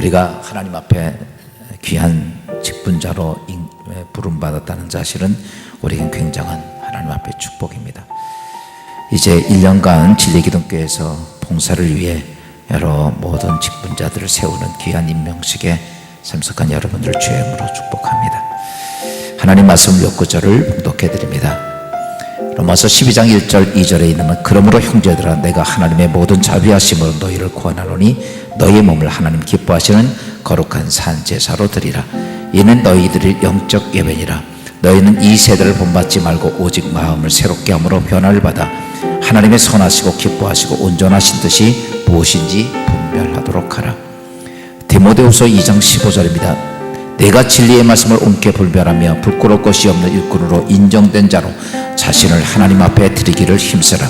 우리가 하나님 앞에 귀한 직분자로 부름받았다는 사실은 우리에겐 굉장한 하나님 앞에 축복입니다. 이제 1년간 진리기독교에서 봉사를 위해 여러 모든 직분자들을 세우는 귀한 임명식에 참석한 여러분들을 주의 이름으로 축복합니다. 하나님 말씀 몇 구절을 봉독해 드립니다. 로마서 12장 1절 2절에 있는 그러므로 형제들아 내가 하나님의 모든 자비하심으로 너희를 구원하노니 너희의 몸을 하나님 기뻐하시는 거룩한 산제사로 드리라. 이는 너희들의 영적 예배니라. 너희는 이 세대를 본받지 말고 오직 마음을 새롭게 함으로 변화를 받아 하나님의 선하시고 기뻐하시고 온전하신 뜻이 무엇인지 분별하도록 하라. 디모데후서 2장 15절입니다. 내가 진리의 말씀을 옳게 분별하며 부끄러울 것이 없는 일꾼으로 인정된 자로 자신을 하나님 앞에 드리기를 힘쓰라.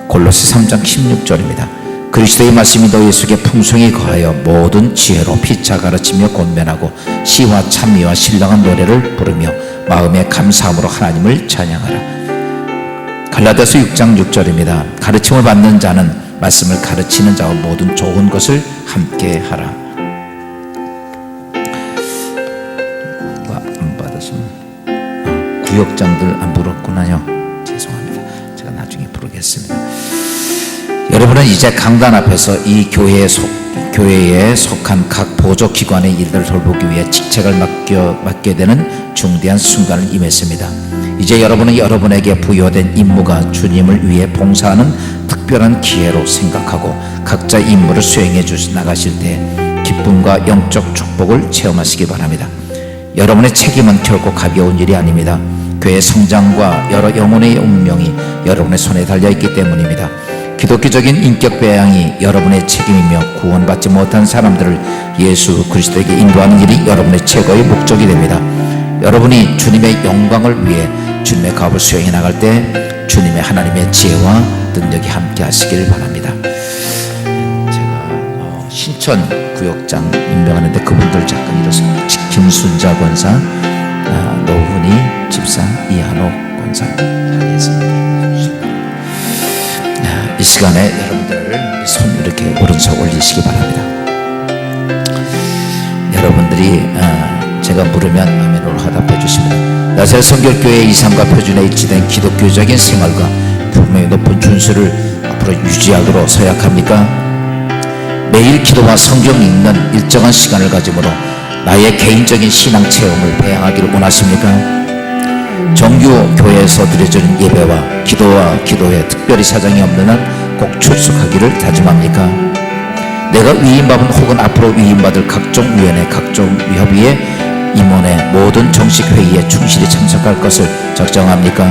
골로새 3장 16절입니다. 그리스도의 말씀이 너희 속에 풍성히 거하여 모든 지혜로 피차 가르치며 권면하고 시와 찬미와 신랑한 노래를 부르며 마음에 감사함으로 하나님을 찬양하라. 갈라디아서 6장 6절입니다. 가르침을 받는 자는 말씀을 가르치는 자와 모든 좋은 것을 함께 하라. 안 받으시면 구역장들 안 불었구나요. 죄송합니다. 제가 나중에 부르겠습니다. 여러분은 이제 강단 앞에서 이 교회에 속한 각 보조기관의 일들을 돌보기 위해 직책을 맡게 되는 중대한 순간을 임했습니다. 이제 여러분은 여러분에게 부여된 임무가 주님을 위해 봉사하는 특별한 기회로 생각하고 각자 임무를 수행해 나가실 때 기쁨과 영적 축복을 체험하시기 바랍니다. 여러분의 책임은 결코 가벼운 일이 아닙니다. 교회 성장과 여러 영혼의 운명이 여러분의 손에 달려있기 때문입니다. 기독교적인 인격 배양이 여러분의 책임이며 구원받지 못한 사람들을 예수 그리스도에게 인도하는 일이 여러분의 최고의 목적이 됩니다. 여러분이 주님의 영광을 위해 주님의 가업을 수행해 나갈 때 주님의 하나님의 지혜와 능력이 함께 하시길 바랍니다. 제가 신천 구역장 임명하는데 그분들 잠깐 일어섭니다. 김순자 권사, 노훈이 집사, 이한옥 권사 하겠습니다. 이 시간에 여러분들 손 이렇게 오른손 올리시기 바랍니다. 여러분들이 제가 물으면 아멘으로 화답해 주시면 나사렛 성결교회의 이상과 표준에 일치된 기독교적인 생활과 분명히 높은 준수를 앞으로 유지하도록 서약합니까? 매일 기도와 성경 읽는 일정한 시간을 가짐으로 나의 개인적인 신앙 체험을 배양하기를 원하십니까? 정규 교회에서 드려지는 예배와 기도에 특별히 사정이 없는 한 꼭 출석하기를 다짐합니까? 내가 위임받은 혹은 앞으로 위임받을 각종 위원회, 각종 협의회, 임원회, 모든 정식 회의에 충실히 참석할 것을 작정합니까?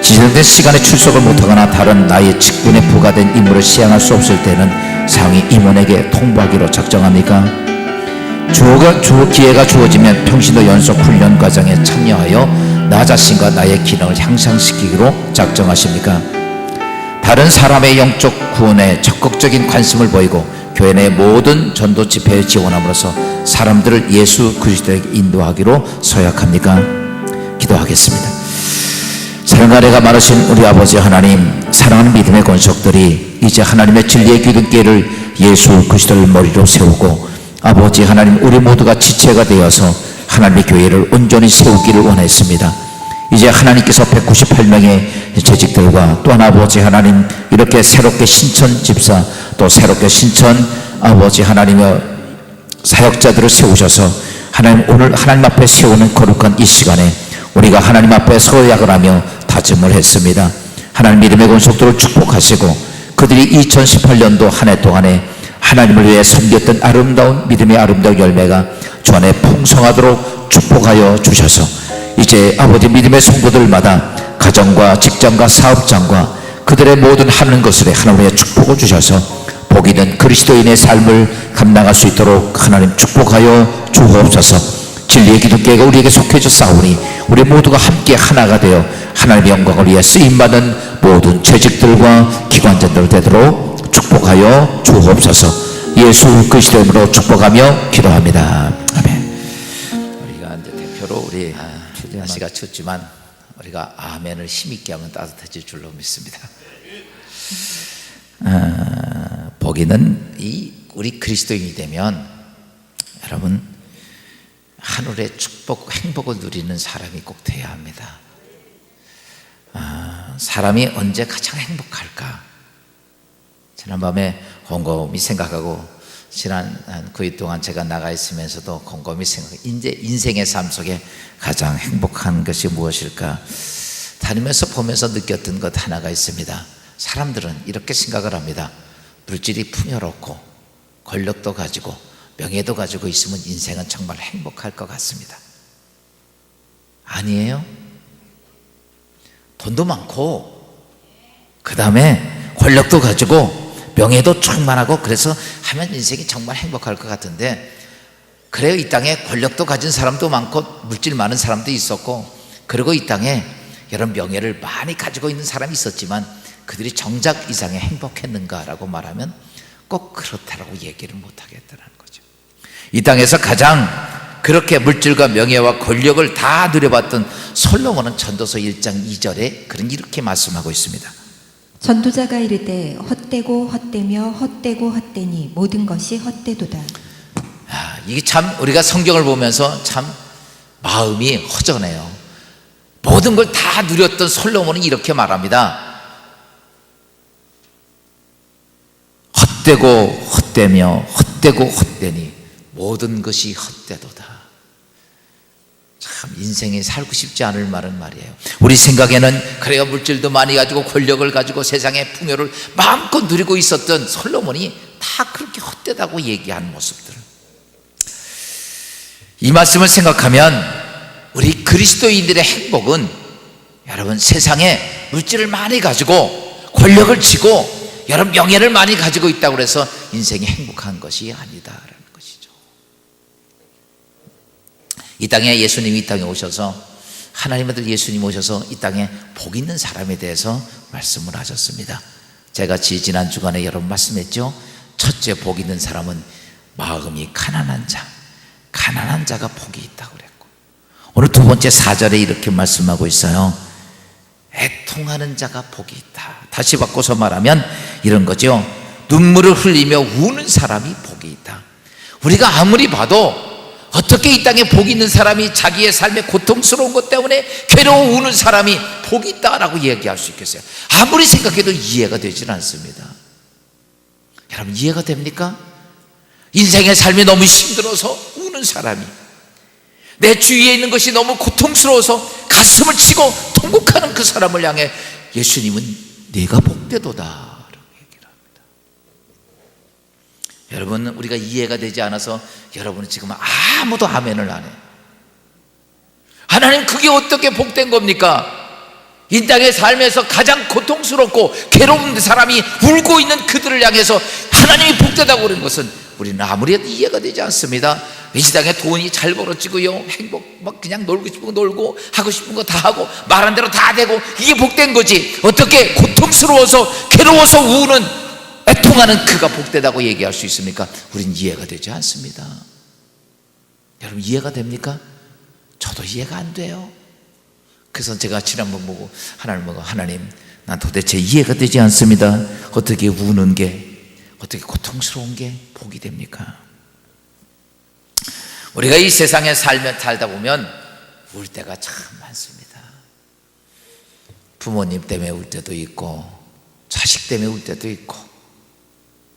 지정된 시간에 출석을 못하거나 다른 나의 직분에 부과된 임무를 시행할 수 없을 때는 상위 임원에게 통보하기로 작정합니까? 기회가 주어지면 평신도 연속 훈련 과정에 참여하여 나 자신과 나의 기능을 향상시키기로 작정하십니까? 다른 사람의 영적 구원에 적극적인 관심을 보이고 교회 내 모든 전도 집회에 지원함으로써 사람들을 예수 그리스도에게 인도하기로 서약합니까? 기도하겠습니다. 사랑과 은혜가 많으신 우리 아버지 하나님, 사랑하는 믿음의 권속들이 이제 하나님의 진리의 기둥길을 예수 그리스도를 머리로 세우고 아버지 하나님, 우리 모두가 지체가 되어서 하나님의 교회를 온전히 세우기를 원했습니다. 이제 하나님께서 198명의 재직들과 또한 아버지 하나님, 이렇게 새롭게 신천 집사, 또 새롭게 신천 아버지 하나님의 사역자들을 세우셔서 하나님, 오늘 하나님 앞에 세우는 거룩한 이 시간에 우리가 하나님 앞에 서약을 하며 다짐을 했습니다. 하나님 믿음의 권속들을 축복하시고 그들이 2018년도 한 해 동안에 하나님을 위해 섬겼던 아름다운 믿음의 아름다운 열매가 주 안에 풍성하도록 축복하여 주셔서 이제 아버지 믿음의 성도들마다 가정과 직장과 사업장과 그들의 모든 하는 것을 하나님의 축복을 주셔서 복이 된 그리스도인의 삶을 감당할 수 있도록 하나님 축복하여 주옵소서. 진리의 기독교가 우리에게 속해져 싸우니 우리 모두가 함께 하나가 되어 하나님의 영광을 위해 쓰임받은 모든 재직들과 기관장들 되도록 축복하여 주옵소서. 예수 그리스도의 이름으로 축복하며 기도합니다. 아멘. 우리가 이제 대표로 우리 최재환 씨가 쳤지만 우리가 아멘을 힘있게 하면 따뜻해질 줄로 믿습니다. 복이는 이 우리 그리스도인이 되면 여러분 하늘의 축복, 행복을 누리는 사람이 꼭 돼야 합니다. 사람이 언제 가장 행복할까? 지난밤에 곰곰이 생각하고 지난 한 9일 동안 제가 나가 있으면서도 곰곰이 생각하고 이제 인생의 삶 속에 가장 행복한 것이 무엇일까? 다니면서 보면서 느꼈던 것 하나가 있습니다. 사람들은 이렇게 생각을 합니다. 물질이 풍요롭고 권력도 가지고 명예도 가지고 있으면 인생은 정말 행복할 것 같습니다. 아니에요? 돈도 많고 그 다음에 권력도 가지고 명예도 충만하고 그래서 하면 인생이 정말 행복할 것 같은데, 그래요. 이 땅에 권력도 가진 사람도 많고 물질 많은 사람도 있었고, 그리고 이 땅에 이런 명예를 많이 가지고 있는 사람이 있었지만 그들이 정작 이상에 행복했는가라고 말하면 꼭 그렇다라고 얘기를 못하겠다는 거죠. 이 땅에서 가장 그렇게 물질과 명예와 권력을 다 누려봤던 솔로몬은 전도서 1장 2절에 이렇게 말씀하고 있습니다. 전도자가 이르되 헛되고 헛되며 헛되고 헛되니 모든 것이 헛되도다. 이게 참 우리가 성경을 보면서 참 마음이 허전해요. 모든 걸 다 누렸던 솔로몬은 이렇게 말합니다. 헛되고 헛되며 헛되고 헛되니 모든 것이 헛되도다. 참 인생에 살고 싶지 않을 말은 말이에요. 우리 생각에는 그래야 물질도 많이 가지고 권력을 가지고 세상의 풍요를 마음껏 누리고 있었던 솔로몬이 다 그렇게 헛되다고 얘기하는 모습들, 이 말씀을 생각하면 우리 그리스도인들의 행복은 여러분 세상에 물질을 많이 가지고 권력을 쥐고 여러분 명예를 많이 가지고 있다고 해서 인생이 행복한 것이 아니다라는 것이죠. 이 땅에 예수님이 이 땅에 오셔서, 하나님 아들 예수님 오셔서 이 땅에 복 있는 사람에 대해서 말씀을 하셨습니다. 제가 지난 주간에 여러분 말씀했죠. 첫째 복 있는 사람은 마음이 가난한 자가 복이 있다고 그랬고, 오늘 두 번째 4절에 이렇게 말씀하고 있어요. 애통하는 자가 복이 있다. 다시 바꿔서 말하면 이런 거죠. 눈물을 흘리며 우는 사람이 복이 있다. 우리가 아무리 봐도 어떻게 이 땅에 복이 있는 사람이 자기의 삶에 고통스러운 것 때문에 괴로워 우는 사람이 복이 있다라고 얘기할 수 있겠어요? 아무리 생각해도 이해가 되질 않습니다. 여러분 이해가 됩니까? 인생의 삶이 너무 힘들어서 우는 사람이, 내 주위에 있는 것이 너무 고통스러워서 가슴을 치고 통곡하는 그 사람을 향해 예수님은 네가 복되도다 라고 얘기를 합니다. 여러분 우리가 이해가 되지 않아서 여러분은 지금 아무도 아멘을 안 해요. 하나님 그게 어떻게 복된 겁니까? 이 땅의 삶에서 가장 고통스럽고 괴로운 사람이 울고 있는 그들을 향해서 하나님이 복되다고 그런 것은 우리는 아무리 해도 이해가 되지 않습니다. 이 세상에 돈이 잘 벌어지고요, 행복 막 그냥 놀고 싶은 거 놀고 하고 싶은 거 다 하고 말한 대로 다 되고 이게 복된 거지, 어떻게 고통스러워서 괴로워서 우는 애통하는 그가 복되다고 얘기할 수 있습니까? 우린 이해가 되지 않습니다. 여러분 이해가 됩니까? 저도 이해가 안 돼요. 그래서 제가 지난번 보고 하나님 난 도대체 이해가 되지 않습니다. 어떻게 우는 게, 어떻게 고통스러운 게 복이 됩니까? 우리가 이 세상에 살다 보면 울 때가 참 많습니다. 부모님 때문에 울 때도 있고, 자식 때문에 울 때도 있고,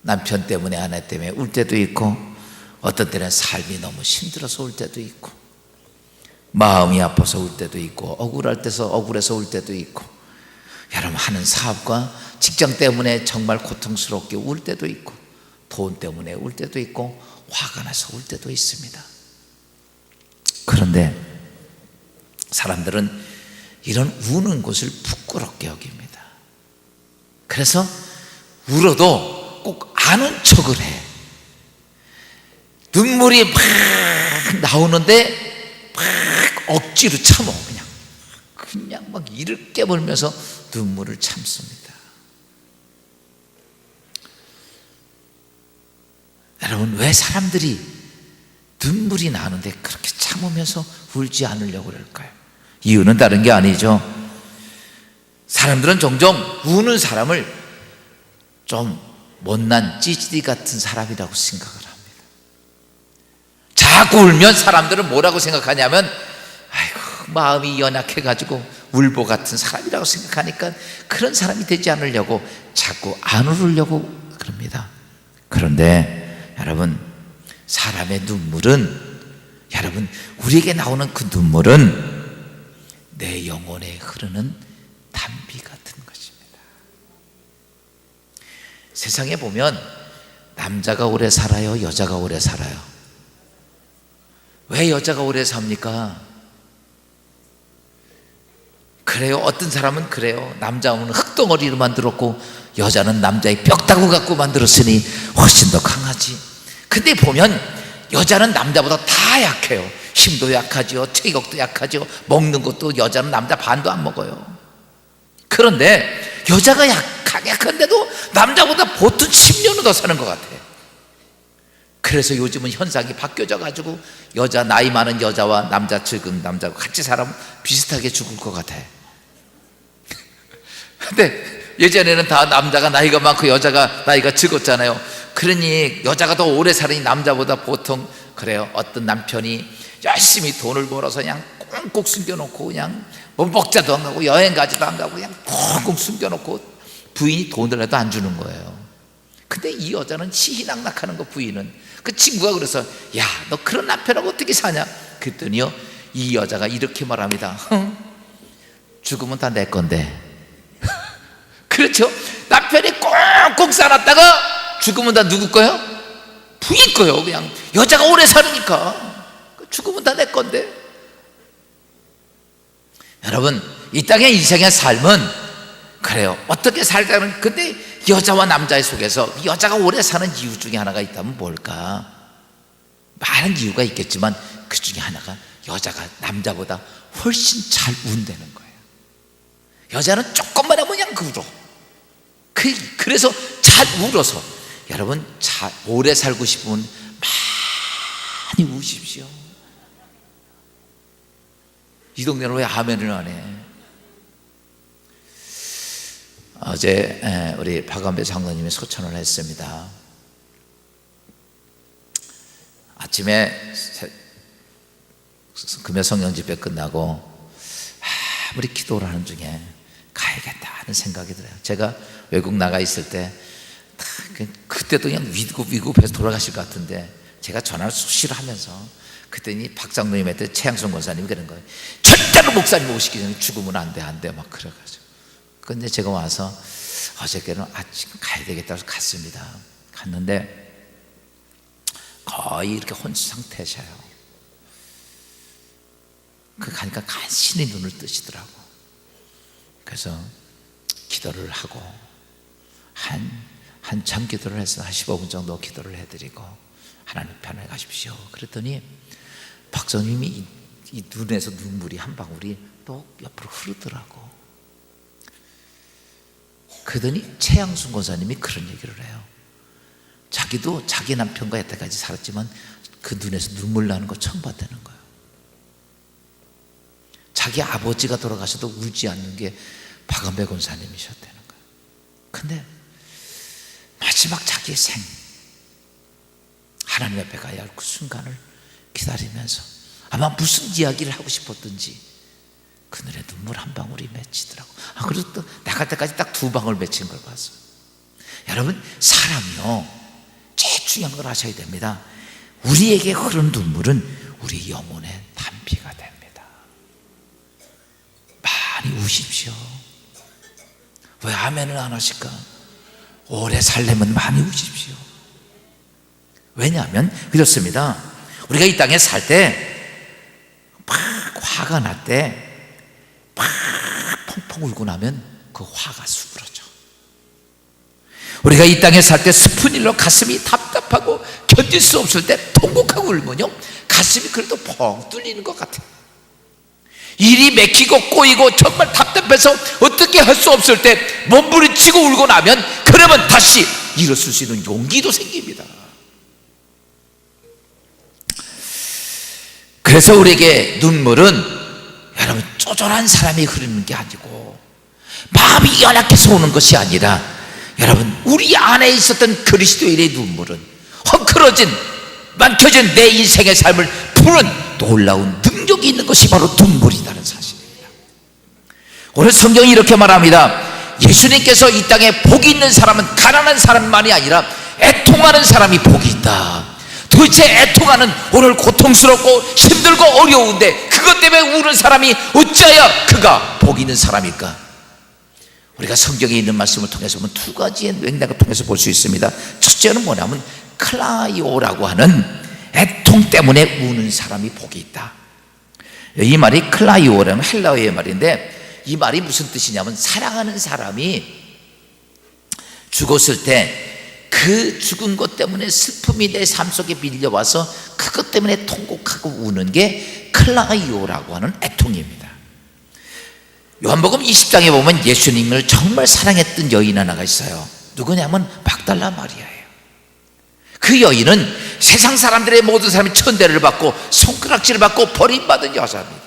남편 때문에 아내 때문에 울 때도 있고, 어떤 때는 삶이 너무 힘들어서 울 때도 있고, 마음이 아파서 울 때도 있고, 억울해서 울 때도 있고, 여러분 하는 사업과 직장 때문에 정말 고통스럽게 울 때도 있고, 돈 때문에 울 때도 있고, 화가 나서 울 때도 있습니다. 그런데 사람들은 이런 우는 것을 부끄럽게 여깁니다. 그래서 울어도 꼭 아는 척을 해. 눈물이 막 나오는데 막 억지로 참어. 그냥 막 이를 깨물면서 눈물을 참습니다. 여러분 왜 사람들이 눈물이 나는데 그렇게 참으면서 울지 않으려고 그럴까요? 이유는 다른 게 아니죠. 사람들은 종종 우는 사람을 좀 못난 찌질이 같은 사람이라고 생각을 합니다. 자꾸 울면 사람들은 뭐라고 생각하냐면 아이고 마음이 연약해가지고 울보 같은 사람이라고 생각하니까 그런 사람이 되지 않으려고 자꾸 안 울으려고 그럽니다. 그런데 여러분, 사람의 눈물은, 여러분, 우리에게 나오는 그 눈물은 내 영혼에 흐르는 담비 같은 것입니다. 세상에 보면 남자가 오래 살아요, 여자가 오래 살아요. 왜 여자가 오래 삽니까? 그래요. 어떤 사람은 그래요. 남자는 흙덩어리로 만들었고 여자는 남자의 뼈다구 갖고 만들었으니 훨씬 더 강하지. 근데 보면 여자는 남자보다 다 약해요. 힘도 약하죠, 체격도 약하죠, 먹는 것도 여자는 남자 반도 안 먹어요. 그런데 여자가 약한데도 남자보다 보통 10년은 더 사는 것 같아요. 그래서 요즘은 현상이 바뀌어져 가지고 여자, 나이 많은 여자와 남자, 적은 남자가 같이 살아면 비슷하게 죽을 것 같아. 근데 예전에는 다 남자가 나이가 많고 여자가 나이가 적었잖아요. 그러니 여자가 더 오래 살으니 남자보다 보통 그래요. 어떤 남편이 열심히 돈을 벌어서 그냥 꽁꽁 숨겨놓고 그냥 뭐 먹자도 안 가고 여행 가지도 안 가고 그냥 꽁꽁 숨겨놓고 부인이 돈을 해도 안 주는 거예요. 근데 이 여자는 시희낙낙하는 거, 부인은. 그 친구가 그래서 야, 너 그런 남편하고 어떻게 사냐? 그랬더니요, 이 여자가 이렇게 말합니다. 죽으면 다 내 건데. 그렇죠? 남편이 꽁꽁 싸놨다가 죽으면 다 누구 거예요? 부인 거예요. 그냥 여자가 오래 살으니까 죽으면 다 내 건데. 여러분, 이 땅의 인생의 삶은 그래요. 어떻게 살자는, 근데 여자와 남자의 속에서 여자가 오래 사는 이유 중에 하나가 있다면 뭘까? 많은 이유가 있겠지만 그 중에 하나가 여자가 남자보다 훨씬 잘 운다는 거예요. 여자는 조금만 하면 그냥 울어. 그래서 잘 울어서, 여러분, 오래 살고 싶으면 많이 우십시오. 이 동네는 왜 아멘을 안 해? 어제 우리 박완배 장로님이 소천을 했습니다. 아침에 금요 성령 집회 끝나고 아무리 기도를 하는 중에 가야겠다 하는 생각이 들어요. 제가 외국 나가 있을 때 그때도 그냥 위급해서 돌아가실 것 같은데 제가 전화를 수시로 하면서, 그랬더니 박 장로님한테 최양순 권사님이 그런 거예요. 절대로 목사님 오시기 전에 죽으면 안 돼 막 그래가지고. 근데 제가 와서 어저께는 아침 가야 되겠다 해서 갔습니다. 갔는데 거의 이렇게 혼수 상태셔요. 가니까 간신히 눈을 뜨시더라고. 그래서 기도를 하고 한참 기도를 해서 한 15분 정도 기도를 해드리고, 하나님 편안히 가십시오. 그랬더니 박사님이 이 눈에서 눈물이 한 방울이 또 옆으로 흐르더라고. 그러더니 최양순 권사님이 그런 얘기를 해요. 자기도 자기 남편과 여태까지 살았지만 그 눈에서 눈물 나는 거 처음 봤다는 거예요. 자기 아버지가 돌아가셔도 울지 않는 게 박완배 권사님이셨다는 거예요. 근데 마지막 자기의 하나님 앞에 가야 할 그 순간을 기다리면서 아마 무슨 이야기를 하고 싶었든지 그 눈에 눈물 한 방울이 맺히더라고. 그래서 또 나갈 때까지 딱 2방울 맺힌 걸 봤어요. 여러분, 사람이요, 제일 중요한 걸 아셔야 됩니다. 우리에게 흐르는 눈물은 우리 영혼의 담비가 됩니다. 많이 우십시오. 왜 아멘을 안 하실까? 오래 살려면 많이 우십시오. 왜냐하면 그렇습니다. 우리가 이 땅에 살 때 막 화가 날 때 막 펑펑 울고 나면 그 화가 수그러져. 우리가 이 땅에 살 때 슬픈 일로 가슴이 답답하고 견딜 수 없을 때 통곡하고 울면요, 가슴이 그래도 펑 뚫리는 것 같아요. 일이 맥히고 꼬이고 정말 답답해서 어떻게 할 수 없을 때 몸부림치고 울고 나면, 그러면 다시 일어설 수 있는 용기도 생깁니다. 그래서 우리에게 눈물은 여러분 쪼잔한 사람이 흐르는 게 아니고 마음이 연약해서 오는 것이 아니라 여러분, 우리 안에 있었던 그리스도인의 눈물은 헝클어진, 망쳐진 내 인생의 삶을 푸는 놀라운 능력이 있는 것이 바로 눈물이라는 사실입니다. 오늘 성경이 이렇게 말합니다. 예수님께서 이 땅에 복이 있는 사람은 가난한 사람만이 아니라 애통하는 사람이 복이 있다. 도대체 애통하는, 오늘 고통스럽고 힘들고 어려운데 그것 때문에 우는 사람이 어찌하여 그가 복이 있는 사람일까? 우리가 성경에 있는 말씀을 통해서 보면 두 가지의 맥락을 통해서 볼 수 있습니다. 첫째는 뭐냐면 클라이오라고 하는 애통 때문에 우는 사람이 복이 있다. 이 말이 클라이오라는 헬라어의 말인데, 이 말이 무슨 뜻이냐면 사랑하는 사람이 죽었을 때 그 죽은 것 때문에 슬픔이 내 삶 속에 밀려와서 그것 때문에 통곡하고 우는 게 클라이오라고 하는 애통입니다. 요한복음 20장에 보면 예수님을 정말 사랑했던 여인 하나가 있어요. 누구냐면 막달라 마리아예요. 그 여인은 세상 사람들의 모든 사람이 천대를 받고 손가락질을 받고 버림받은 여자입니다.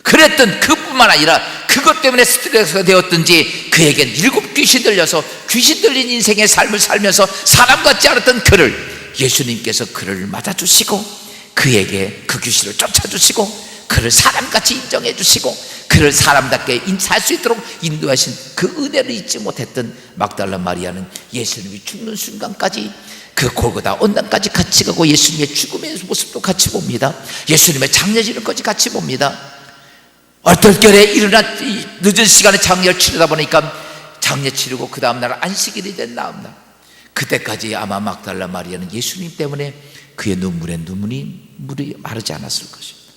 그랬던 그뿐만 아니라 그것 때문에 스트레스가 되었든지 그에겐 7 귀신 들려서 귀신 들린 인생의 삶을 살면서 사람 같지 않았던 그를 예수님께서 그를 맞아주시고 그에게 그 귀신을 쫓아주시고 그를 사람같이 인정해 주시고 그를 사람답게 살 수 있도록 인도하신 그 은혜를 잊지 못했던 막달라 마리아는 예수님이 죽는 순간까지 그 골고다 언당까지 같이 가고 예수님의 죽음의 모습도 같이 봅니다. 예수님의 장례지를까지 같이 봅니다. 얼떨결에 일어나 늦은 시간에 장례를 치르다 보니까 장례 치르고 그 다음날 안식일이 된 다음날, 그때까지 아마 막달라 마리아는 예수님 때문에 그의 눈물이 마르지 않았을 것입니다.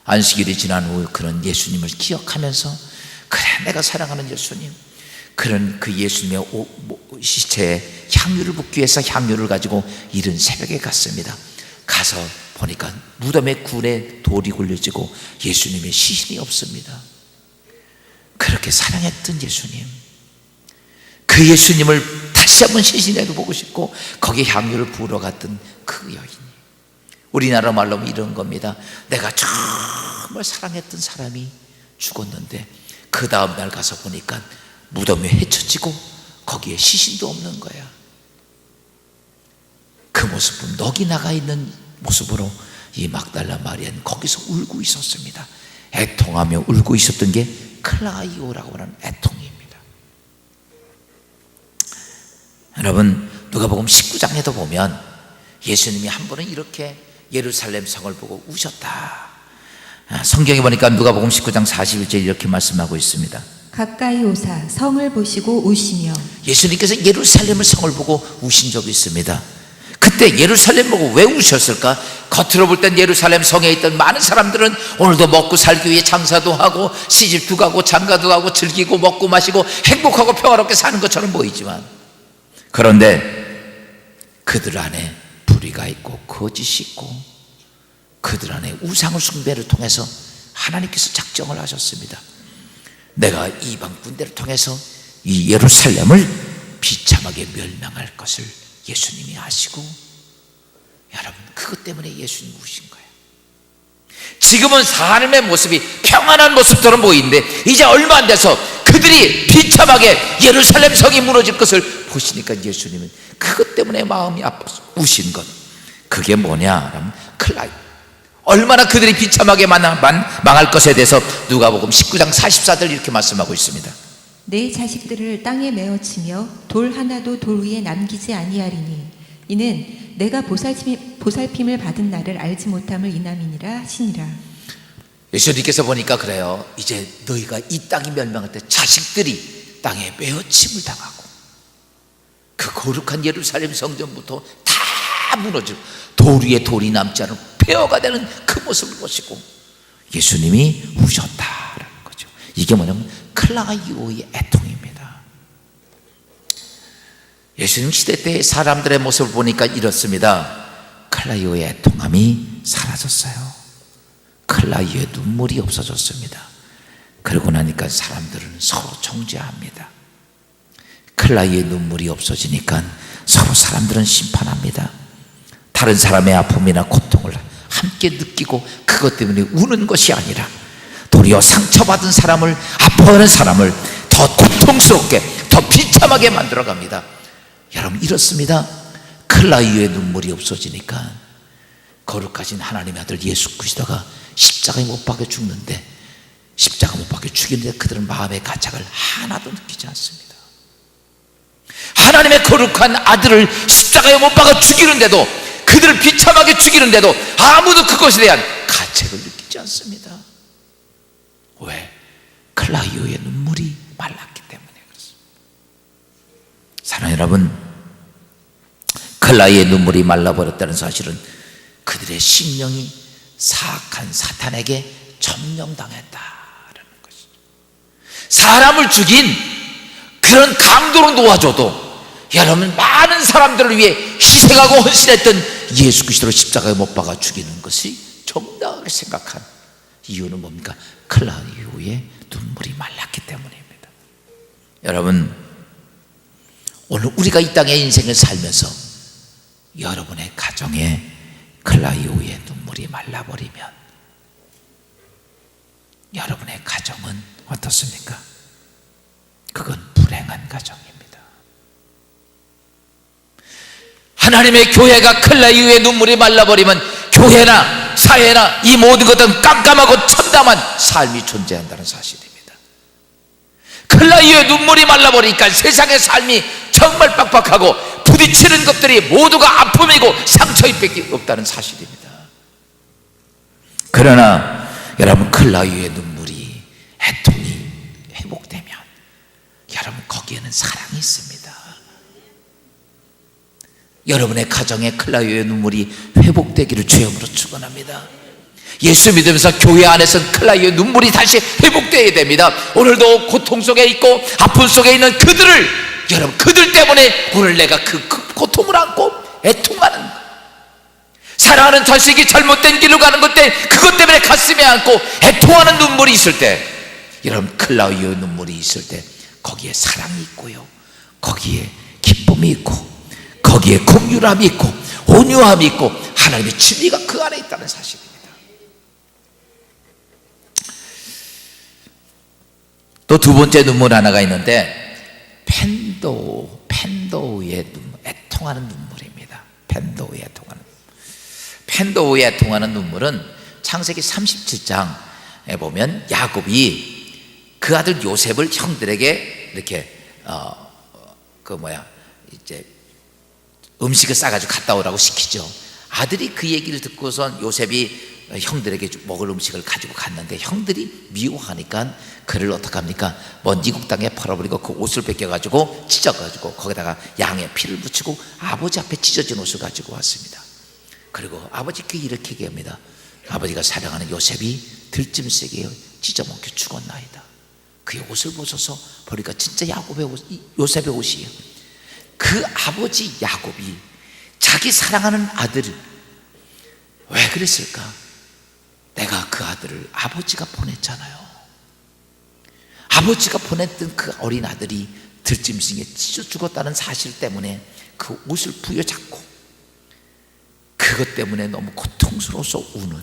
안식일이 지난 후 그런 예수님을 기억하면서, 그래 내가 사랑하는 예수님, 그런 그 예수님의 시체에 향유를 붓기 위해서 향유를 가지고 이른 새벽에 갔습니다. 가서 보니까 무덤의 굴에 돌이 굴려지고 예수님의 시신이 없습니다. 그렇게 사랑했던 예수님, 그 예수님을 다시 한번 시신에도 보고 싶고 거기에 향유를 부으러 갔던 그 여인이, 우리나라 말로 이런 겁니다. 내가 정말 사랑했던 사람이 죽었는데 그 다음날 가서 보니까 무덤이 헤쳐지고 거기에 시신도 없는 거야. 그 모습은 넋이 나가 있는 모습으로 이 막달라 마리아는 거기서 울고 있었습니다. 애통하며 울고 있었던 게 클라이오라고 하는 애통입니다. 여러분, 누가복음 19장에도 보면 예수님이 한 번은 이렇게 예루살렘 성을 보고 우셨다. 성경에 보니까 누가복음 19장 41절 이렇게 말씀하고 있습니다. 가까이 오사 성을 보시고 우시며. 예수님께서 예루살렘을 성을 보고 우신 적이 있습니다. 그때 예루살렘 보고 왜 우셨을까? 겉으로 볼 땐 예루살렘 성에 있던 많은 사람들은 오늘도 먹고 살기 위해 장사도 하고 시집도 가고 장가도 가고 즐기고 먹고 마시고 행복하고 평화롭게 사는 것처럼 보이지만, 그런데 그들 안에 불의가 있고 거짓이 있고 그들 안에 우상을 숭배를 통해서 하나님께서 작정을 하셨습니다. 내가 이방 군대를 통해서 이 예루살렘을 비참하게 멸망할 것을 예수님이 아시고, 여러분, 그것 때문에 예수님이 우신 거예요. 지금은 삶의 모습이 평안한 모습처럼 보이는데 이제 얼마 안 돼서 그들이 비참하게 예루살렘 성이 무너질 것을 보시니까 예수님은 그것 때문에 마음이 아파서 우신 것. 그게 뭐냐? 클라이. 얼마나 그들이 비참하게 망할 것에 대해서 누가복음 19장 44절 이렇게 말씀하고 있습니다. 내 자식들을 땅에 메어치며 돌 하나도 돌 위에 남기지 아니하리니 이는 내가 보살핌을 받은 나를 알지 못함을 인함이니라 하시니라. 예수님께서 보니까 그래요. 이제 너희가 이 땅이 멸망할 때 자식들이 땅에 메어침을 당하고 그 거룩한 예루살렘 성전부터 다 무너지고 돌 위에 돌이 남지 않은 폐허가 되는 그 모습을 보시고 예수님이 우셨다라는 거죠. 이게 뭐냐면 클라이오의 애통입니다. 예수님 시대 때 사람들의 모습을 보니까 이렇습니다. 클라이오의 애통함이 사라졌어요. 클라이오의 눈물이 없어졌습니다. 그러고 나니까 사람들은 서로 정죄합니다. 클라이오의 눈물이 없어지니까 서로 사람들은 심판합니다. 다른 사람의 아픔이나 고통을 함께 느끼고 그것 때문에 우는 것이 아니라 도리어 상처받은 사람을, 아파하는 사람을 더 고통스럽게, 더 더 비참하게 만들어갑니다. 여러분, 이렇습니다. 클라이오의 눈물이 없어지니까 거룩하신 하나님의 아들 예수 그리스도가 십자가에 못 박혀 죽는데, 십자가 못 박혀 죽이는데 그들은 마음의 가책을 하나도 느끼지 않습니다. 하나님의 거룩한 아들을 십자가에 못 박아 죽이는데도, 그들을 비참하게 죽이는데도 아무도 그것에 대한 가책을 느끼지 않습니다. 왜? 클라이오의 눈물이 말랐기 때문에 그렇습니다. 사랑하는 여러분, 클라이오의 눈물이 말라버렸다는 사실은 그들의 심령이 사악한 사탄에게 점령당했다라는 것이죠. 사람을 죽인 그런 강도로 놓아줘도 여러분, 많은 사람들을 위해 희생하고 헌신했던 예수 그리스도를 십자가에 못 박아 죽이는 것이 정당하게 생각한 이유는 뭡니까? 클라이오의 눈물이 말랐기 때문입니다. 여러분, 오늘 우리가 이 땅의 인생을 살면서 여러분의 가정에 클라이오의 눈물이 말라버리면 여러분의 가정은 어떻습니까? 그건 불행한 가정입니다. 하나님의 교회가 클라이오의 눈물이 말라버리면 교회나 사회나 이 모든 것들은 깜깜하고 참담한 삶이 존재한다는 사실입니다. 클라이오의 눈물이 말라버리니까 세상의 삶이 정말 빡빡하고 부딪히는 것들이 모두가 아픔이고 상처일 밖에 없다는 사실입니다. 그러나 여러분, 클라이오의 눈물이, 애통이 회복되면 여러분, 거기에는 사랑이 있습니다. 여러분의 가정에 클라이오의 눈물이 회복되기를 주여으로 축원합니다. 예수 믿으면서 교회 안에서 클라이오의 눈물이 다시 회복되어야 됩니다. 오늘도 고통 속에 있고 아픔 속에 있는 그들을, 여러분, 그들 때문에 오늘 내가 그 고통을 안고 애통하는, 사랑하는 자식이 잘못된 길로 가는 것 때문에 그것 때문에 가슴에 안고 애통하는 눈물이 있을 때, 여러분, 클라이오의 눈물이 있을 때 거기에 사랑이 있고요, 거기에 기쁨이 있고, 거기에 긍휼함이 있고 온유함이 있고 하나님의 진리가 그 안에 있다는 사실입니다. 또 두 번째 눈물 하나가 있는데 펜도우의 눈물, 애통하는 눈물입니다. 펜도우의 애통하는 눈물은 창세기 37장에 보면 야곱이 그 아들 요셉을 형들에게 이렇게 이제 음식을 싸가지고 갔다 오라고 시키죠. 아들이 그 얘기를 듣고선 요셉이 형들에게 먹을 음식을 가지고 갔는데 형들이 미워하니까 그를 어떡합니까? 먼 이국 땅에 팔아버리고 그 옷을 벗겨가지고 찢어가지고 거기다가 양의 피를 묻히고 아버지 앞에 찢어진 옷을 가지고 왔습니다. 그리고 아버지께 이렇게 얘기합니다. 아버지가 사랑하는 요셉이 들짐승에게 찢어먹혀 죽었나이다. 그의 옷을 벗어서 보니까 진짜 요셉의 옷이에요. 그 아버지 야곱이 자기 사랑하는 아들을 왜 그랬을까? 내가 그 아들을 아버지가 보냈잖아요. 아버지가 보냈던 그 어린 아들이 들짐승에 찢어 죽었다는 사실 때문에 그 옷을 부여잡고 그것 때문에 너무 고통스러워서 울어.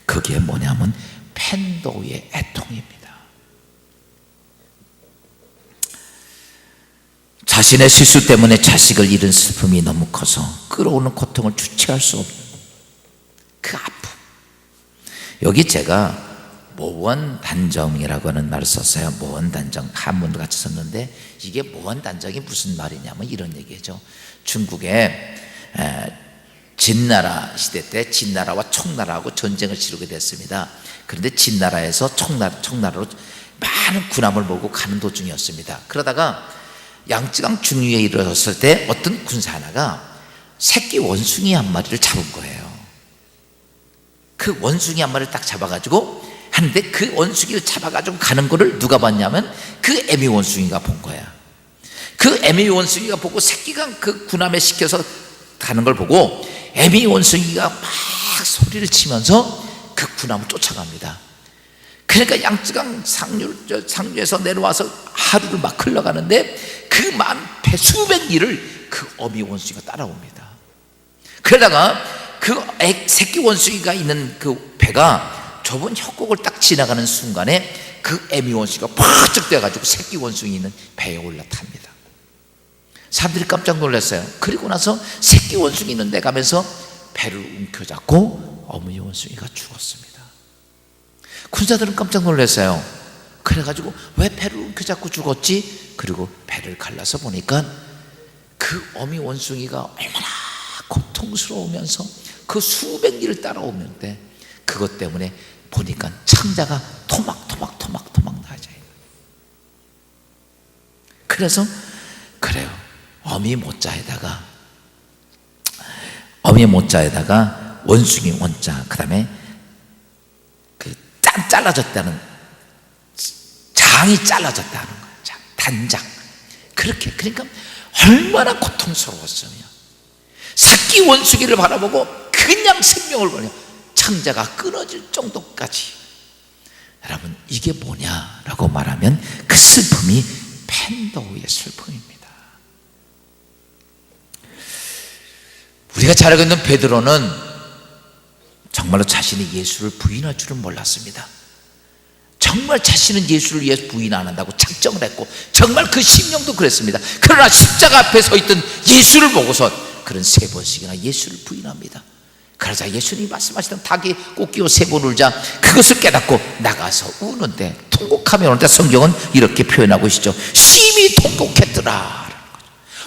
그게 뭐냐면 펜도의 애통입니다. 자신의 실수 때문에 자식을 잃은 슬픔이 너무 커서 끌어오는 고통을 주체할 수 없는 그 아픔. 여기 제가 모원단정이라고 하는 말을 썼어요. 모원단정, 한문도 같이 썼는데 이게 모원단정이 무슨 말이냐면 이런 얘기죠. 중국의 진나라 시대 때 진나라와 청나라하고 전쟁을 치르게 됐습니다. 그런데 진나라에서 청나라로 많은 군함을 몰고 가는 도중이었습니다. 그러다가 양쯔강 중류에 이르렀을 때 어떤 군사 하나가 새끼 원숭이 한 마리를 잡은 거예요. 그 원숭이 한 마리를 딱 잡아가지고 하는데 그 원숭이를 잡아가지고 가는 거를 누가 봤냐면 그 애미 원숭이가 본 거야. 그 애미 원숭이가 보고 새끼가 그 군함에 시켜서 가는 걸 보고 애미 원숭이가 막 소리를 치면서 그 군함을 쫓아갑니다. 그러니까 양쯔강 상류에서 내려와서 하루를 막 흘러가는데 그 많은 수백 리를 그 어미 원숭이가 따라옵니다. 그러다가 그 새끼 원숭이가 있는 그 배가 좁은 협곡을 딱 지나가는 순간에 그 애미 원숭이가 펄쩍 뛰어가지고 새끼 원숭이는 배에 올라탑니다. 사람들이 깜짝 놀랐어요. 그리고 나서 새끼 원숭이는 내가면서 배를 움켜잡고 어머니 원숭이가 죽었습니다. 군사들은 깜짝 놀랐어요. 그래가지고 왜 배를 움켜잡고 죽었지? 그리고 배를 갈라서 보니까 그 어미 원숭이가 얼마나 고통스러우면서 그 수백 리를 따라오는데 그것 때문에 보니까 창자가 토막토막 나져요. 그래서 그래요. 어미 모자에다가 원숭이 원자, 그 다음에 그 잘라졌다는, 장이 잘라졌다는 거예요. 단장. 그렇게, 그러니까 얼마나 고통스러웠으며 새끼 원숭이를 바라보고 그냥 생명을 버려 창자가 끊어질 정도까지. 여러분, 이게 뭐냐라고 말하면 그 슬픔이 펜도우의 슬픔입니다. 우리가 잘 알고 있는 베드로는 정말로 자신이 예수를 부인할 줄은 몰랐습니다. 정말 자신은 예수를 위해 부인 안 한다고 작정을 했고 정말 그 심령도 그랬습니다. 그러나 십자가 앞에 서 있던 예수를 보고서 그런 3번씩이나 예수를 부인합니다. 그러자 예수님이 말씀하시던 닭이 꽃기호 3번 울자 그것을 깨닫고 나가서 우는데, 통곡하며 우는데 성경은 이렇게 표현하고 있죠. 심히 통곡했더라.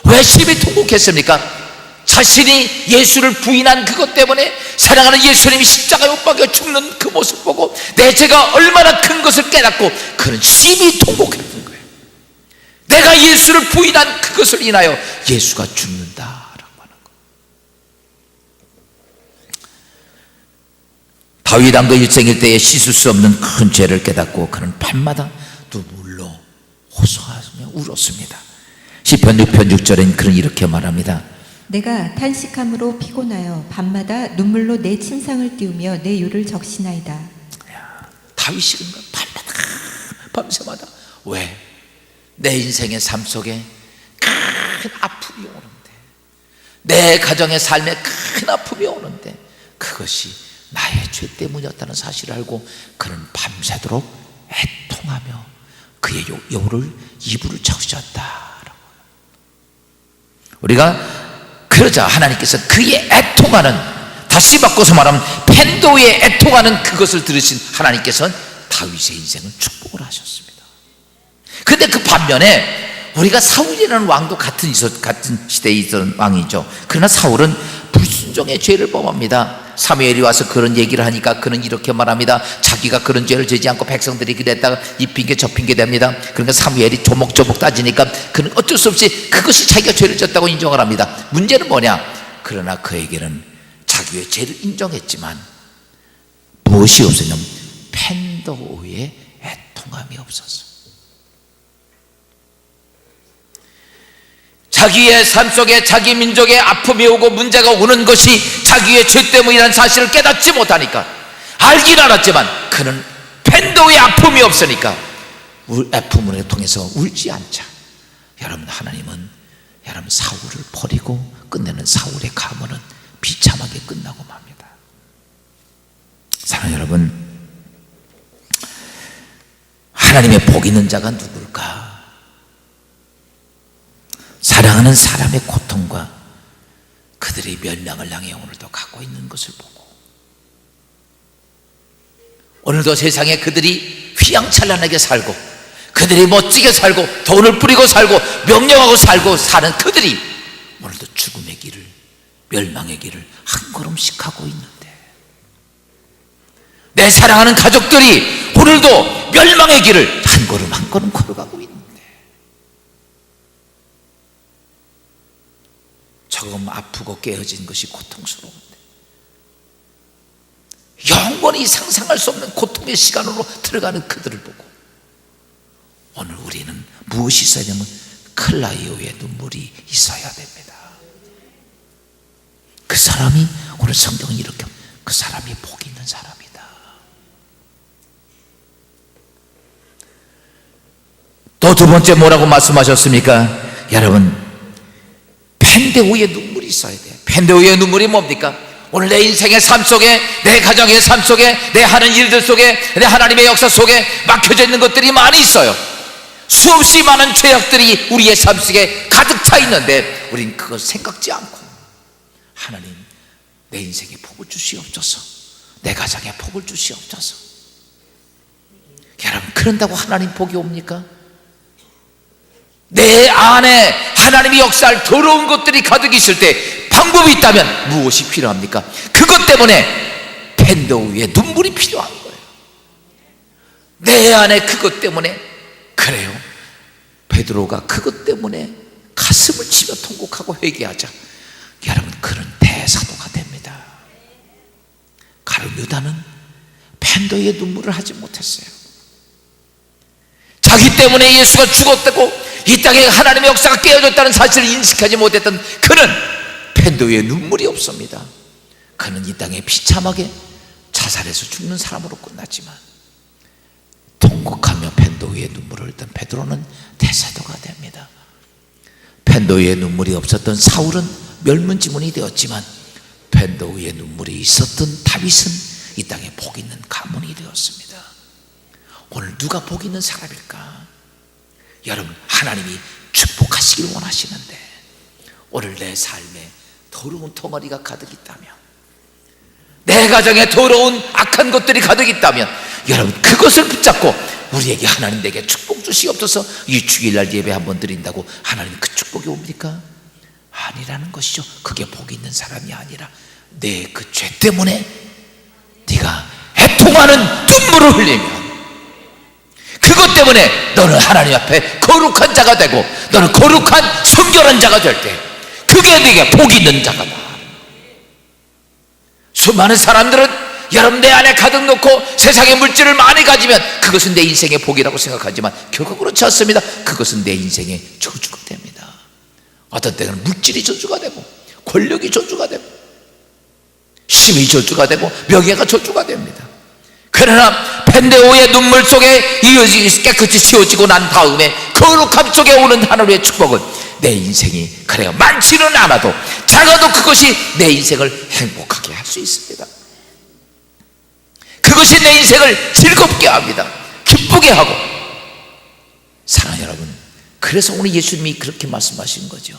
왜 심히 통곡했습니까? 자신이 예수를 부인한 그것 때문에 사랑하는 예수님이 십자가에 못 박혀 죽는 그 모습 보고 내 죄가 얼마나 큰 것을 깨닫고 그는 심히 통곡했던 거예요. 내가 예수를 부인한 그것을 인하여 예수가 죽는다라고 하는 거예요. 다윗 왕도 일생일 때에 씻을 수 없는 큰 죄를 깨닫고 그는 밤마다 눈물로 호소하며 울었습니다. 시편 6편 6절엔 그는 이렇게 말합니다. 내가 탄식함으로 피곤하여 밤마다 눈물로 내 침상을 띄우며 내 요를 적시나이다. 다윗이 밤마다 밤새마다 왜? 내 인생의 삶 속에 큰 아픔이 오는데, 내 가정의 삶에 큰 아픔이 오는데 그것이 나의 죄 때문이었다는 사실을 알고 그는 밤새도록 애통하며 그의 요를 이불을 적셨다라고. 우리가 그러자 하나님께서 그의 애통하는, 다시 바꿔서 말하면 펜도의 애통하는 그것을 들으신 하나님께서는 다윗의 인생을 축복을 하셨습니다. 그런데 그 반면에 우리가 사울이라는 왕도 같은 시대에 있던 왕이죠. 그러나 사울은 불순종의 죄를 범합니다. 사무엘이 와서 그런 얘기를 하니까 그는 이렇게 말합니다. 자기가 그런 죄를 지지 않고 백성들이 그랬다가 이 핑계 저 핑계 됩니다. 그러니까 사무엘이 조목조목 따지니까 그는 어쩔 수 없이 그것이 자기가 죄를 졌다고 인정을 합니다. 문제는 뭐냐? 그러나 그에게는 자기의 죄를 인정했지만 무엇이 없었냐면 펜도의 애통함이 없었어요. 자기의 삶 속에 자기 민족의 아픔이 오고 문제가 오는 것이 자기의 죄 때문이라는 사실을 깨닫지 못하니까, 알긴 알았지만 그는 펜도의 아픔이 없으니까 아픔을 통해서 울지 않자. 여러분, 하나님은 여러분 사울을 버리고 끝내는 사울의 가문은 비참하게 끝나고 맙니다. 사랑하는 여러분, 하나님의 복 있는 자가 누굴까? 사랑하는 사람의 고통과 그들의 멸망을 향해 오늘도 갖고 있는 것을 보고, 오늘도 세상에 그들이 휘황찬란하게 살고 그들이 멋지게 살고 돈을 뿌리고 살고 명령하고 살고 사는 그들이 오늘도 죽음의 길을, 멸망의 길을 한 걸음씩 가고 있는데, 내 사랑하는 가족들이 오늘도 멸망의 길을 한 걸음 한 걸음 걸어가고 있는데, 조금 아프고 깨어진 것이 고통스러운데 영원히 상상할 수 없는 고통의 시간으로 들어가는 그들을 보고 오늘 우리는 무엇이 있어야 되면 클라이오의 눈물이 있어야 됩니다. 그 사람이, 오늘 성경은 이렇게, 그 사람이 복 있는 사람이다. 또 두 번째 뭐라고 말씀하셨습니까? 여러분, 펜데오의 눈물이 있어야 돼요. 펜데오의 눈물이 뭡니까? 오늘 내 인생의 삶 속에, 내 가정의 삶 속에, 내 하는 일들 속에, 내 하나님의 역사 속에 막혀져 있는 것들이 많이 있어요. 수없이 많은 죄악들이 우리의 삶 속에 가득 차 있는데 우리는 그걸 생각지 않고, 하나님 내 인생에 복을 주시옵소서, 내 가정에 복을 주시옵소서. 여러분, 그런다고 하나님 복이 옵니까? 내 안에 하나님이 역사할 더러운 것들이 가득 있을 때 방법이 있다면 무엇이 필요합니까? 그것 때문에 팬더 위에 눈물이 필요한 거예요. 내 안에 그것 때문에. 그래요, 베드로가 그것 때문에 가슴을 치며 통곡하고 회개하자, 여러분, 그런 대사도가 됩니다. 가룟 유다는 팬더의 눈물을 하지 못했어요. 자기 때문에 예수가 죽었다고 이 땅에 하나님의 역사가 깨어졌다는 사실을 인식하지 못했던 그는 팬더의 눈물이 없습니다. 그는 이 땅에 비참하게 자살해서 죽는 사람으로 끝났지만 통곡하며 팬더의 눈물을 흘렸던 베드로는 대사도가 됩니다. 팬더의 눈물이 없었던 사울은 멸문지문이 되었지만 팬더의 눈물이 있었던 다윗은 이 땅에 복 있는 가문이 되었습니다. 오늘 누가 복 있는 사람일까? 여러분, 하나님이 축복하시길 원하시는데 오늘 내 삶에 더러운 덩어리가 가득 있다면, 내 가정에 더러운 악한 것들이 가득 있다면, 여러분, 그것을 붙잡고 우리에게 하나님 내게 축복 주시옵소서. 이 주일날 예배 한번 드린다고 하나님 그 축복이 옵니까? 아니라는 것이죠. 그게 복 있는 사람이 아니라 내 그 죄 때문에 네가 애통하는 눈물을 흘리면, 그것 때문에 너는 하나님 앞에 거룩한 자가 되고 너는 거룩한 성결한 자가 될 때 그게 네게 복 있는 자가다. 수많은 사람들은 여러분 내 안에 가득 놓고 세상의 물질을 많이 가지면 그것은 내 인생의 복이라고 생각하지만 결국 그렇지 않습니다. 그것은 내 인생의 저주가 됩니다. 어떤 때는 물질이 저주가 되고 권력이 저주가 되고 힘이 저주가 되고 명예가 저주가 됩니다. 그러나 펜데오의 눈물 속에 깨끗이 지워지고 난 다음에 거룩함 속에 오는 하나님의 축복은 내 인생이 그래요 많지는 않아도 작아도 그것이 내 인생을 행복하게 할 수 있습니다. 그것이 내 인생을 즐겁게 합니다. 기쁘게 하고. 사랑하는 여러분, 그래서 오늘 예수님이 그렇게 말씀하신 거죠.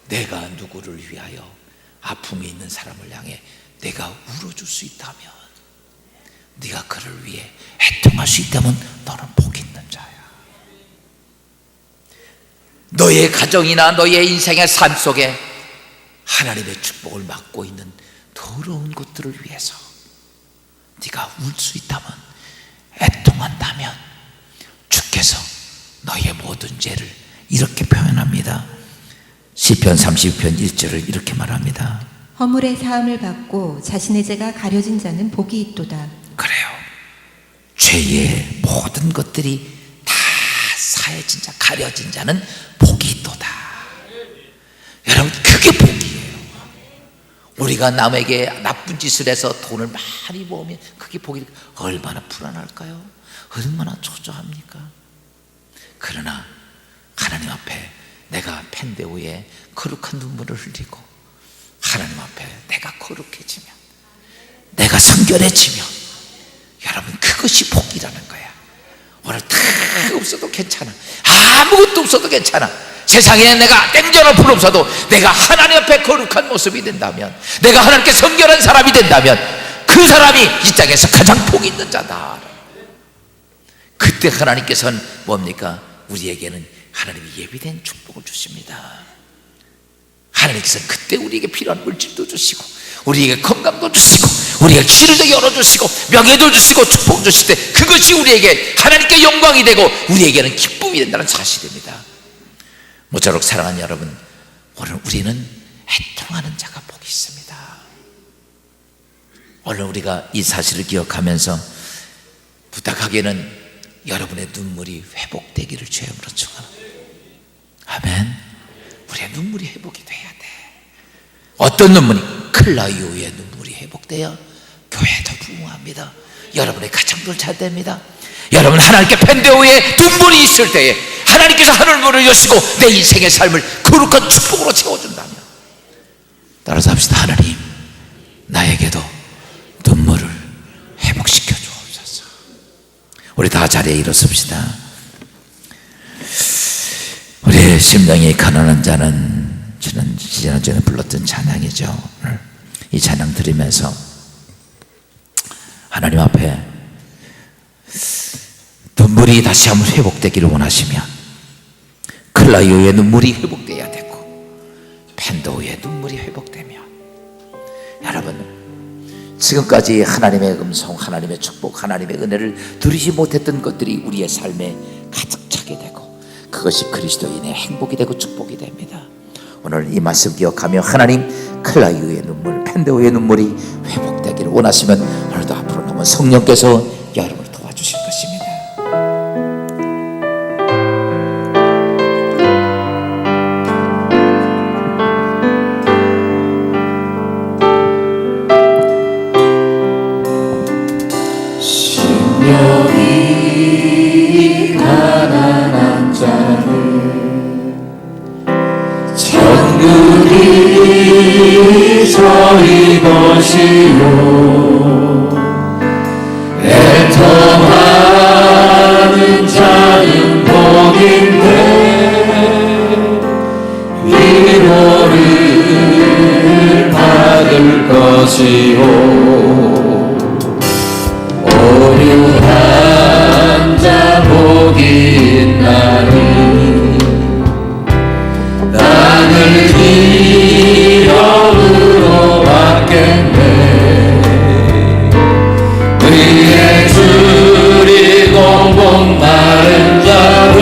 내가 누구를 위하여 아픔이 있는 사람을 향해 내가 울어줄 수 있다면, 네가 그를 위해 애통할 수 있다면 너는 복 있는 자야. 너의 가정이나 너의 인생의 삶 속에 하나님의 축복을 맡고 있는 더러운 것들을 위해서 네가 울 수 있다면, 애통한다면 주께서 너의 모든 죄를 이렇게 표현합니다. 시편 32편 1절을 이렇게 말합니다. 허물의 사함을 받고 자신의 죄가 가려진 자는 복이 있도다. 그래요. 죄의 모든 것들이 다 사해진 자, 가려진 자는 복이 있도다. 여러분, 그게 복이에요. 우리가 남에게 나쁜 짓을 해서 돈을 많이 모으면 그게 복이 얼마나 불안할까요? 얼마나 초조합니까? 그러나 하나님 앞에 내가 펜데오에 거룩한 눈물을 흘리고 하나님 앞에 내가 거룩해지면, 내가 성결해지면, 여러분, 그것이 복이라는 거야. 오늘 다 없어도 괜찮아. 아무것도 없어도 괜찮아. 세상에 내가 땡전 어플 없어도 내가 하나님 앞에 거룩한 모습이 된다면, 내가 하나님께 성결한 사람이 된다면 그 사람이 이 땅에서 가장 복 있는 자다. 그때 하나님께서는 뭡니까? 우리에게는 하나님이 예비된 축복을 주십니다. 하나님께서는 그때 우리에게 필요한 물질도 주시고 우리에게 건강도 주시고 우리에게 길도 열어주시고 명예도 주시고 축복 주실 때 그것이 우리에게 하나님께 영광이 되고 우리에게는 기쁨이 된다는 사실입니다. 모쪼록 사랑하는 여러분, 오늘 우리는 애통하는 자가 복이 있습니다. 오늘 우리가 이 사실을 기억하면서 부탁하기에는 여러분의 눈물이 회복되기를 주여으로 축원합니다. 아멘. 우리의 눈물이 회복이 돼야 돼. 어떤 눈물이? 클라이오의 눈물이 회복돼야 교회도 부흥합니다. 여러분의 가정도 잘 됩니다. 여러분, 하나님께 펜데오의 눈물이 있을 때에 하나님께서 하늘문을 여시고 내 인생의 삶을 거룩한 축복으로 채워준다면, 따라서 합시다. 하나님, 우리 다 자리에 일어섭시다. 우리의 심령이 가난한 자는 지난주에 불렀던 찬양이죠. 오늘 이 찬양 들으면서 하나님 앞에 눈물이 다시 한번 회복되기를 원하시면 클라이오의 눈물이 회복되어야 되고 펜도의 눈물이 회복되면, 여러분 지금까지 하나님의 음성, 하나님의 축복, 하나님의 은혜를 누리지 못했던 것들이 우리의 삶에 가득 차게 되고 그것이 그리스도인의 행복이 되고 축복이 됩니다. 오늘 이 말씀 기억하며 하나님 클라이오의 눈물, 펜도의 눈물이 회복되기를 원하시면 오늘도 앞으로 남은 성령께서 여러분을 도와주실 것입니다. 심령이 가난한 자를 천국이 저희 것이요 애통하는 자는 복인데 위로를 받을 것이요 오류한 자 복이 있나니 땅을 기업으로 받겠네 의에 줄이고 목마른 자는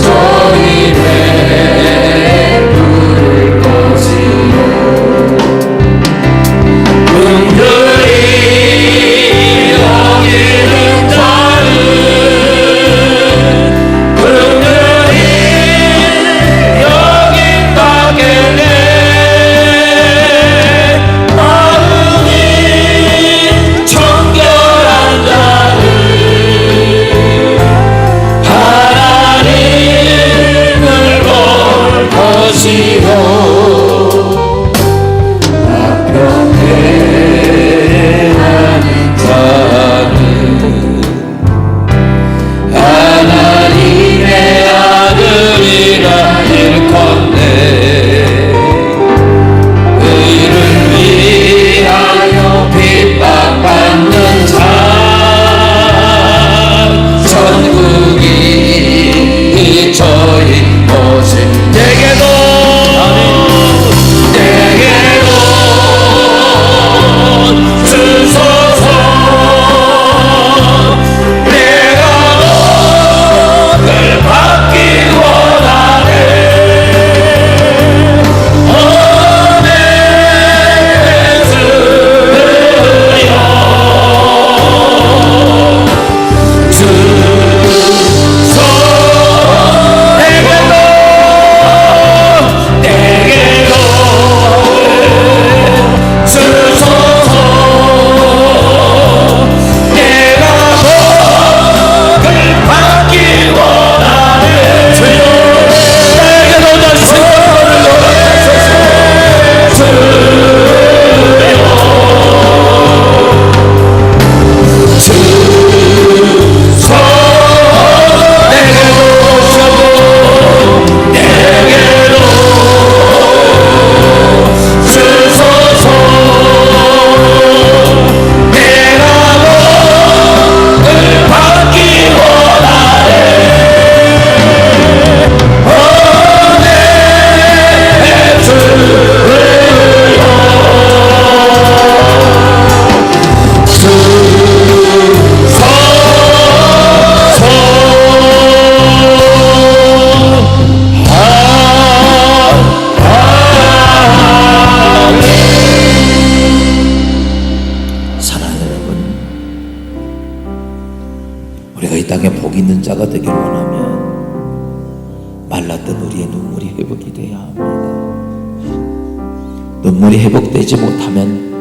저희 배에 부를 것이요 긍휼히 여기는 자는 긍휼히 여긴다겠네 마음이 정결한 자는 하나님을 볼 것이요 합평해하는 자는 하나님의 아들이라 일컫네 의를 위하여 핍박받는 자 천국이 저희 것이 내게도 주소서 내가 너를 받기 원하네 은혜 주여 주소 내게도 주소서 내가 너를 받기 원하네 주여 내게도 다시 너를 허락하소서 주여 주소 내게도 오셔도 내게도 주소서 내가 너를 받기 원하네 은혜 주여 사랑하는 여러분, 우리가 이 땅에 복 있는 자가 되기를 원하면 말랐던 우리의 눈물이 회복이 되어야 합니다. 눈물이 회복되지 못하면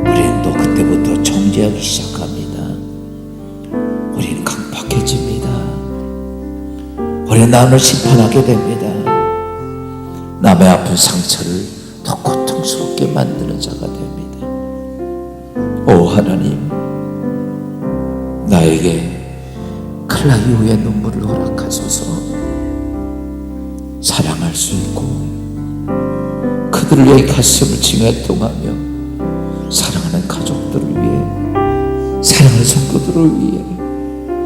우리는 또 그때부터 정죄하기 시작합니다. 우리는 강팍해집니다. 우리는 남을 심판하게 됩니다. 남의 아픈 상처를 더 고통스럽게 만드는 자가 됩니다. 오 하나님, 나에게 칼날 이후의 눈물을 허락하소서. 사랑할 수 있고 그들을 위해 가슴을 징해통하며 사랑하는 가족들을 위해, 사랑하는 성도들을 위해,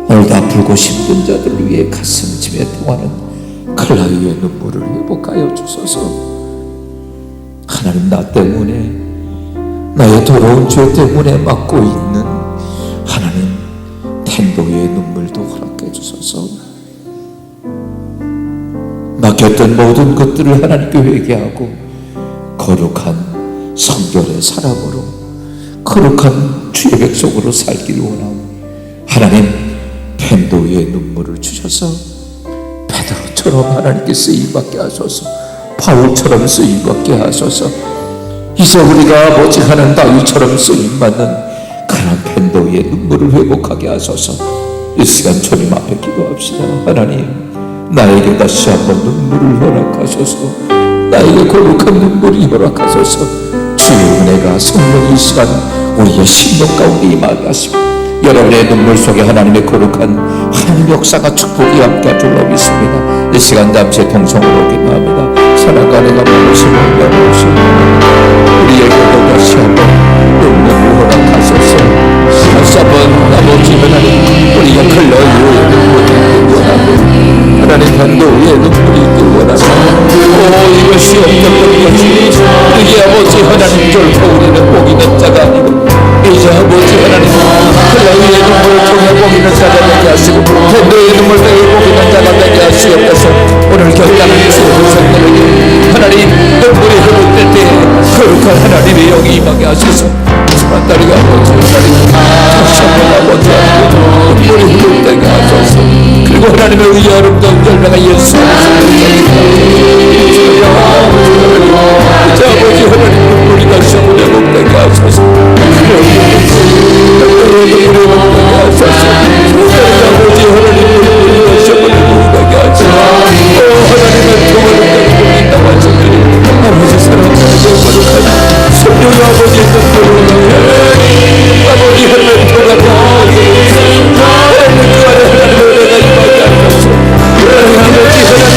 오늘도 아프고 힘든 자들을 위해 가슴을 징해통하는 칼날 이후의 눈물을 회복하여 주소서. 하나님, 나 때문에, 나의 더러운 죄 때문에 맡고 있는 하나님 텐도의 눈물도 허락해 주소서. 맡겼던 모든 것들을 하나님께 회개하고 거룩한 성결의 사람으로, 거룩한 주의 백성으로 살기를 원하오. 하나님, 텐도의 눈물을 주셔서 베드로처럼 하나님께 쓰임받게 하소서. 바울처럼 쓰임받게 하소서. 이제 우리가 모직하는 다윗처럼 쓰임받는 그런 펜도의 눈물을 회복하게 하소서. 이 시간 주님 앞에 기도합시다. 하나님, 나에게 다시 한번 눈물을 허락하소서. 나에게 거룩한 눈물이 허락하소서. 주의 은혜가 성령 이 시간 우리의 심령 가운데 임하게 하시고, 여러분의 눈물 속에 하나님의 거룩한 하나님 역사가 축복이 함께 할 줄로 믿습니다. 이 시간 잠시 동성으로 기도합니다. 사랑과 내가 모르시는 우리에게도 다시 한번 눈물을 허락하소서. 다시 한번 아버지 하나님, 우리가 클러 위에 눈물이 원하고 하나님 반도 위에 눈물이 원하고, 오 이것이 없던 것이 우리 아버지 하나님 결코 우리는 복 있는 자가 아니고 이제 아버지 하나님 클러 위에 눈물을 통해 복 있는 자가 되게 하시고 반도의 눈물 통해 복 있는 자가 되게 하시옵소서. 오늘 결단하는 수고를 성도에게 하나님 눈물이 흐를 때 거룩한 하나님의 영이 임하게 하소서. 하지만 딸이가 아버지 하나님 다시 한번 아버지 하나님 눈물이 흐를 때게 하소서. 그리고 하나님의 의의 아름다운 열매가 예수 이제 아버지 하나님 눈물이 다시 한번 회복되게 하소서. 눈물이 회복되게 하소서. 아버지 하나님 눈물이 다시 한번 회복되게 하소서. 하나님의 통화를 눈물이 있다고 하시니 아버지 사랑하는 거룩한 성령의 아버지의 눈물을 아버지 하나님의 통화를 하나님 그 안에 하나님의 은혜가 임하게 하소서.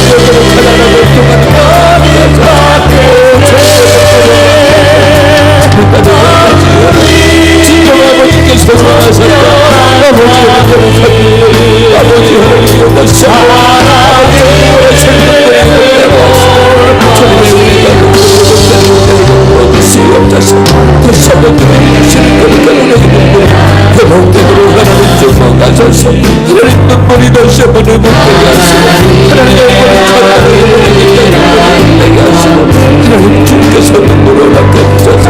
아버지 하나님의 거룩한 하나님의 통화를 진정 아버지께서 좋아하셨다. 아버지 하나님의 아버지 하나님의 다시 한번 아버지 주님의 우리가 얻을 수 없어서 다시 한번 주님이 주시는 거룩한 은혜의 눈물 회복되도록 하나님 주목하소서. 하나님 눈물이 다시 한번 회복되게 하시고 하나님의 거룩한 은혜의 되게 하시고 하나님 주께서 눈물을 닦아 주셔서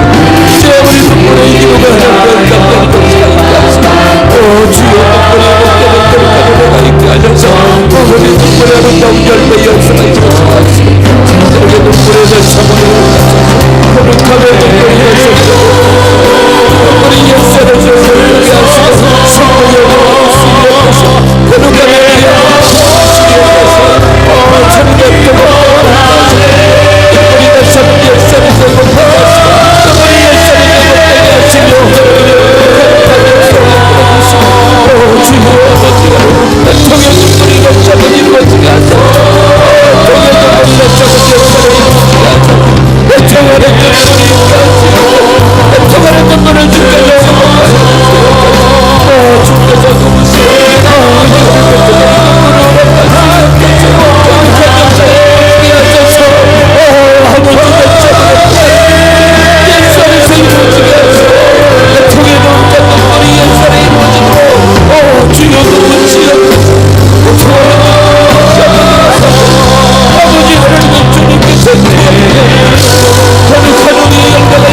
이제 우리 눈물의 이유가 하나님의 감당이 동시하게 하시고 오 주여 눈물이 회복되는 거룩한 은혜가 있게 하셔서 우리 눈물의 아름다운 열매 역사가 일어나시고 우리의 눈물에 다시 한번 거룩함의 눈물이 예수께서 눈물이 예수를 주시게 하시고 성령의 예수께서 거룩함의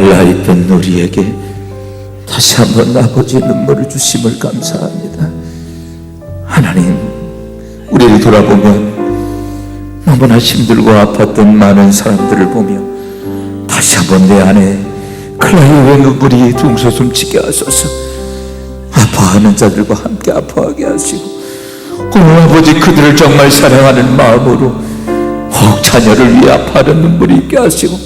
메말라있던 우리에게 다시 한번 아버지의 눈물을 주심을 감사합니다. 하나님, 우리를 돌아보면 너무나 힘들고 아팠던 많은 사람들을 보며 다시 한번 내 안에 클라이오의 눈물이 둥서숨치게 하소서. 아파하는 자들과 함께 아파하게 하시고, 아버지, 그들을 정말 사랑하는 마음으로 혹 자녀를 위해 아파하는 눈물이 있게 하시고,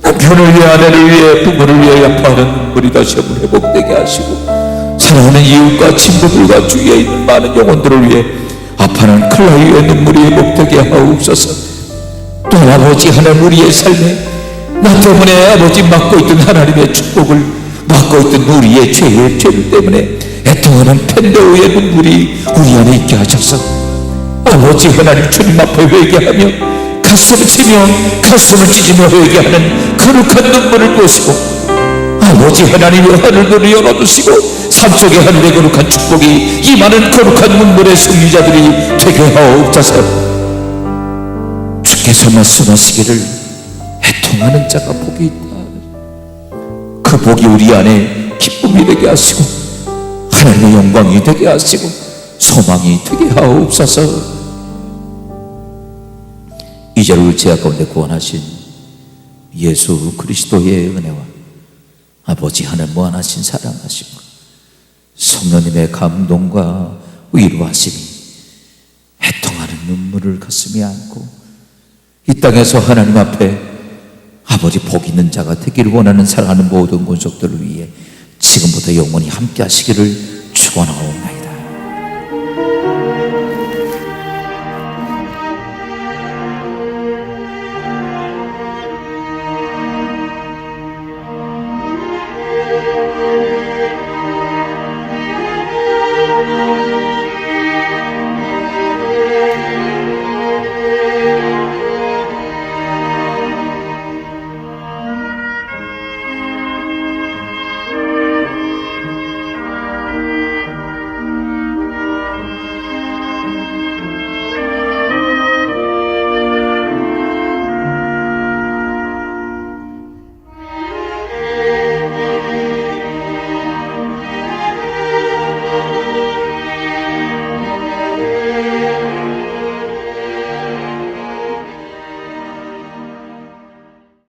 남편을 위해, 아내를 위해, 부모를 위해 아파하는 눈물이 다시 한번 회복되게 하시고, 사랑하는 이웃과 친구들과 주위에 있는 많은 영혼들을 위해 아파하는 클라이오의 눈물이 회복되게 하옵소서. 또 아버지, 하나님, 우리의 삶에 나 때문에 아버지 막고 있던 하나님의 축복을 막고 있던 우리의 죄를 때문에 애통하는 펜데오의 눈물이 우리 안에 있게 하셔서 아버지 하나님, 주님 앞에 회개하며 가슴을 치며 가슴을 찢으며 회개하는 거룩한 눈물을 보시고, 아버지 하나님의 하늘을 열어두시고 산속의 하늘의 거룩한 축복이 이 많은 거룩한 눈물의 승리자들이 되게 하옵소서. 주께서 말씀하시기를 애통하는 자가 복이 있다. 그 복이 우리 안에 기쁨이 되게 하시고 하나님의 영광이 되게 하시고 소망이 되게 하옵소서. 이 자를 제약 가운데 구원하신 예수 그리스도의 은혜와 아버지 하늘 무한하신 사랑하심과 성령님의 감동과 위로하심이 애통하는 눈물을 가슴에 안고 이 땅에서 하나님 앞에 아버지 복 있는 자가 되기를 원하는 사랑하는 모든 권속들을 위해 지금부터 영원히 함께 하시기를 축원하옵나이다.